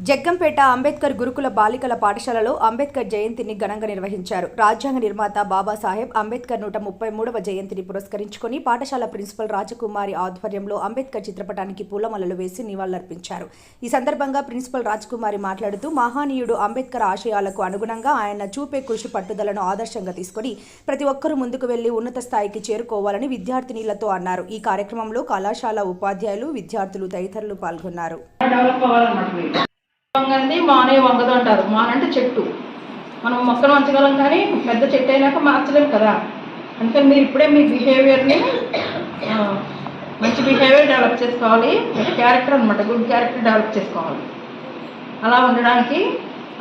జగ్గంపేట అంబేద్కర్ గురుకుల బాలికల పాఠశాలలో అంబేద్కర్ జయంతిని ఘనంగా నిర్వహించారు. రాజ్యాంగ నిర్మాత బాబాసాహెబ్ అంబేద్కర్ 133వ జయంతిని పురస్కరించుకుని పాఠశాల ప్రిన్సిపల్ రాజకుమారి ఆధ్వర్యంలో అంబేద్కర్ చిత్రపటానికి పూలమాలలు వేసి నివాళులర్పించారు. ఈ సందర్భంగా ప్రిన్సిపల్ రాజకుమారి మాట్లాడుతూ మహానీయుడు అంబేద్కర్ ఆశయాలకు అనుగుణంగా ఆయన చూపే కృషి పట్టుదలను ఆదర్శంగా తీసుకుని ప్రతి ఒక్కరూ ముందుకు వెళ్లి ఉన్నత స్థాయికి చేరుకోవాలని విద్యార్థినీలతో అన్నారు. ఈ కార్యక్రమంలో కళాశాల ఉపాధ్యాయులు, విద్యార్థులు తదితరులు పాల్గొన్నారు. మానే వంగదు అంటారు. మాన అంటే చెట్టు. మనం మొక్కను వంచగలం కానీ పెద్ద చెట్టు అయినాక మార్చలేము కదా. అందుకని మీరు ఇప్పుడే మీ బిహేవియర్ని మంచి బిహేవియర్ డెవలప్ చేసుకోవాలి. క్యారెక్టర్ అనమాట, గుడ్ క్యారెక్టర్ డెవలప్ చేసుకోవాలి. అలా ఉండడానికి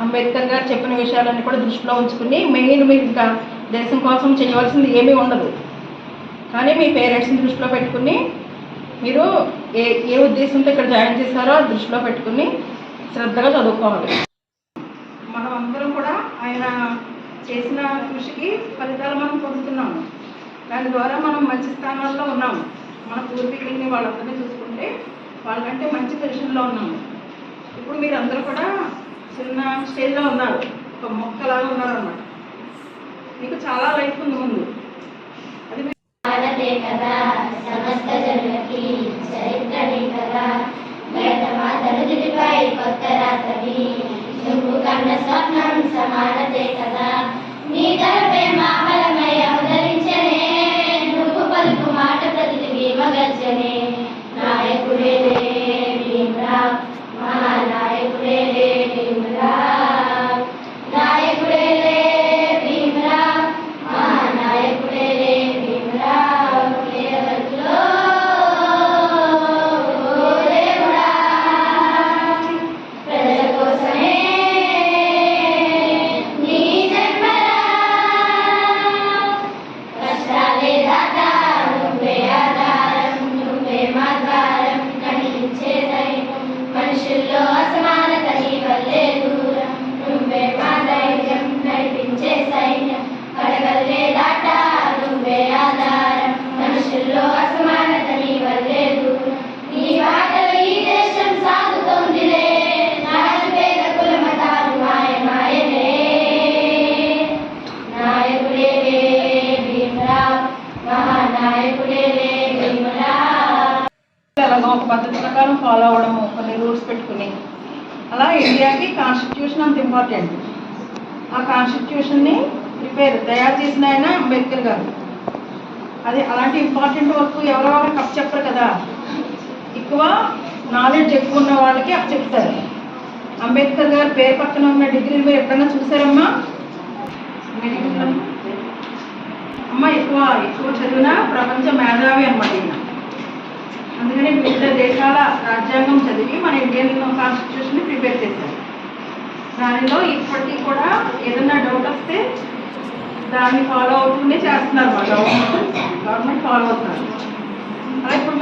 అంబేద్కర్ గారు చెప్పిన విషయాలన్నీ కూడా దృష్టిలో ఉంచుకుని మెయిన్ మీరు ఇంకా దేశం కోసం చేయవలసింది ఏమీ ఉండదు, కానీ మీ పేరెంట్స్ని దృష్టిలో పెట్టుకుని మీరు ఏ ఉద్దేశంతో ఇక్కడ జాయిన్ చేశారో దృష్టిలో పెట్టుకుని శ్రద్ధగా చదువుకోవాలి. మనం అందరం కూడా ఆయన చేసిన కృషికి ఫలితాలు మనం పొందుతున్నాము. దాని ద్వారా మనం మంచి స్థానాల్లో ఉన్నాము. మన పూర్వీకులని వాళ్ళందరినీ చూసుకుంటే వాళ్ళకంటే మంచి పొజిషన్లో ఉన్నాము. ఇప్పుడు మీరు అందరూ కూడా చిన్న స్టేజ్లో ఉన్నారు, ఒక మొక్కలాగా ఉన్నారన్నమాట. మీకు చాలా లైఫ్ ఉంది ముందు. అది కొత్త రాత్రి నువ్వు కన్న స్వప్నం సమానతే కదా. నీ తలపై మామలమై అవతరించనే, నువ్వు పలుకు మాట ప్రతి భీమగర్జనే. నాయకుడే భీమరావ్, మహానాయకుడే భీమరావ్, నాయకుడే భీమరావ్, మహానాయకుడే భీమరావ్. ఒక పద్ధతి ప్రకారం ఫాలో అవ్వడము, కొన్ని రూల్స్ పెట్టుకుని, అలా ఇండియాకి కాన్స్టిట్యూషన్ అంత ఇంపార్టెంట్. ఆ కాన్స్టిట్యూషన్ని తయారు చేసిన ఆయన అంబేద్కర్ గారు. అది అలాంటి ఇంపార్టెంట్ వర్క్ ఎవరో వాళ్ళకి అప్ చెప్పరు కదా. ఎక్కువ నాలెడ్జ్ ఎక్కువ ఉన్న వాళ్ళకి అప్ చెప్తారు. అంబేద్కర్ గారు పేరు పక్కన ఉన్న డిగ్రీలు మీరు ఎప్పుడైనా చూసారమ్మా? అమ్మ ఎక్కువ చదివిన ప్రపంచ మేధావి అన్నమాట ఈయన. అందుకని వివిధ దేశాల రాజ్యాంగం చదివి మన ఇండియన్ కాన్స్టిట్యూషన్ని ప్రిపేర్ చేశారు. దానిలో ఇప్పటికీ కూడా ఏదన్నా డౌట్ వస్తే దాన్ని ఫాలో అవుతూనే చేస్తున్నారు. మా గవర్నమెంట్ ఫాలో అవుతున్నారు. అలా ఇప్పుడు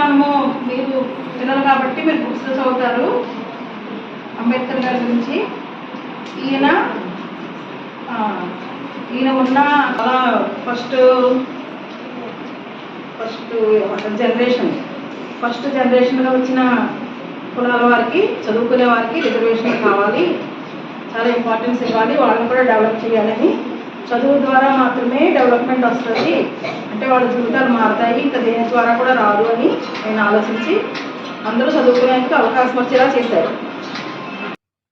మీరు పిల్లలు కాబట్టి మీరు బుక్స్ చదువుతారు అంబేద్కర్ గారి గురించి. ఈయన ఉన్న ఫస్ట్ జనరేషన్గా వచ్చిన కులాల వారికి, చదువుకునే వారికి రిజర్వేషన్ కావాలి, చాలా ఇంపార్టెన్స్ ఇవ్వాలి, వాళ్ళని కూడా డెవలప్ చేయాలని. చదువు ద్వారా మాత్రమే డెవలప్మెంట్ వస్తుంది, అంటే వాళ్ళ జీవితాలు మారుతాయి, ఇంకా దేని ద్వారా కూడా రాదు అని నేను ఆలోచించి అందరూ చదువుకునేందుకు అవకాశం వచ్చేలా చేశారు.